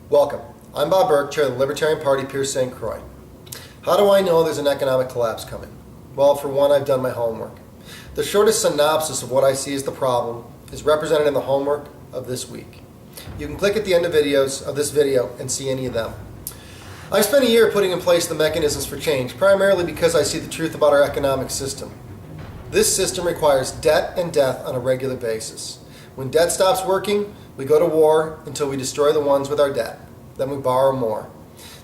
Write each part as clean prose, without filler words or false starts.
Welcome. I'm Bob Burke, Chair of the Libertarian Party, Pierce St. Croix. How do I know there's an economic collapse coming? Well, for one, I've done my homework. The shortest synopsis of what I see as the problem is represented in the homework of this week. You can click at the end of this video and see any of them. I've spent a year putting in place the mechanisms for change, primarily because I see the truth about our economic system. This system requires debt and death on a regular basis. When debt stops working, we go to war until we destroy the ones with our debt. Then we borrow more.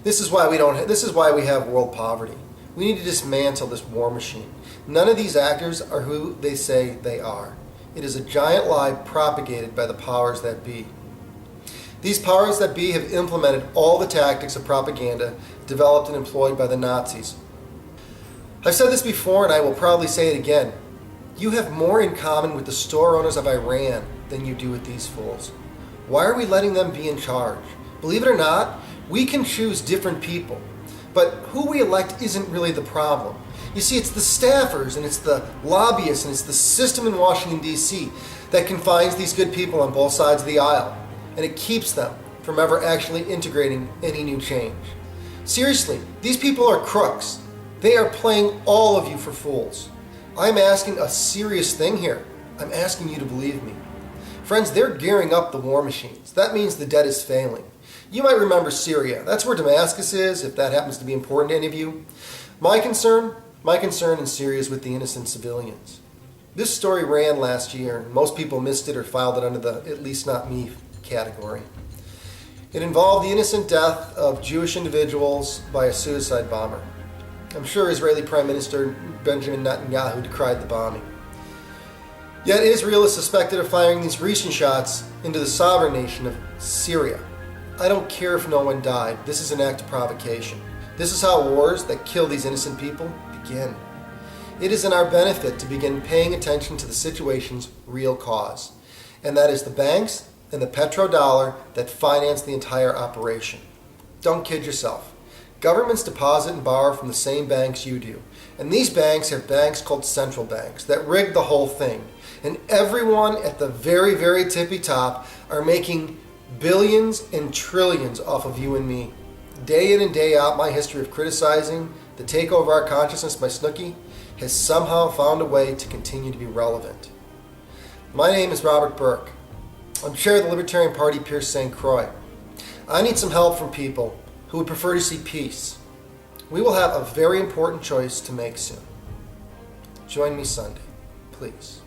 This is why we have world poverty. We need to dismantle this war machine. None of these actors are who they say they are. It is a giant lie propagated by the powers that be. These powers that be have implemented all the tactics of propaganda developed and employed by the Nazis. I've said this before and I will probably say it again. You have more in common with the store owners of Iran than you do with these fools. Why are we letting them be in charge? Believe it or not, we can choose different people. But who we elect isn't really the problem. You see, it's the staffers and it's the lobbyists and it's the system in Washington, D.C. that confines these good people on both sides of the aisle. And it keeps them from ever actually integrating any new change. Seriously, these people are crooks. They are playing all of you for fools. I'm asking a serious thing here. I'm asking you to believe me. Friends, they're gearing up the war machines. That means the debt is failing. You might remember Syria. That's where Damascus is, if that happens to be important to any of you. My concern in Syria is with the innocent civilians. This story ran last year, and most people missed it or filed it under the "at least not me" category. It involved the innocent death of Jewish individuals by a suicide bomber. I'm sure Israeli Prime Minister Benjamin Netanyahu decried the bombing. Yet Israel is suspected of firing these recent shots into the sovereign nation of Syria. I don't care if no one died. This is an act of provocation. This is how wars that kill these innocent people begin. It is in our benefit to begin paying attention to the situation's real cause, and that is the banks and the petrodollar that finance the entire operation. Don't kid yourself. Governments deposit and borrow from the same banks you do, and these banks have banks called central banks that rig the whole thing. And everyone at the very, very tippy top are making billions and trillions off of you and me. Day in and day out, my history of criticizing the takeover of our consciousness by Snooki has somehow found a way to continue to be relevant. My name is Robert Burke. I'm chair of the Libertarian Party, Pierce St. Croix. I need some help from people who would prefer to see peace. We will have a very important choice to make soon. Join me Sunday, please.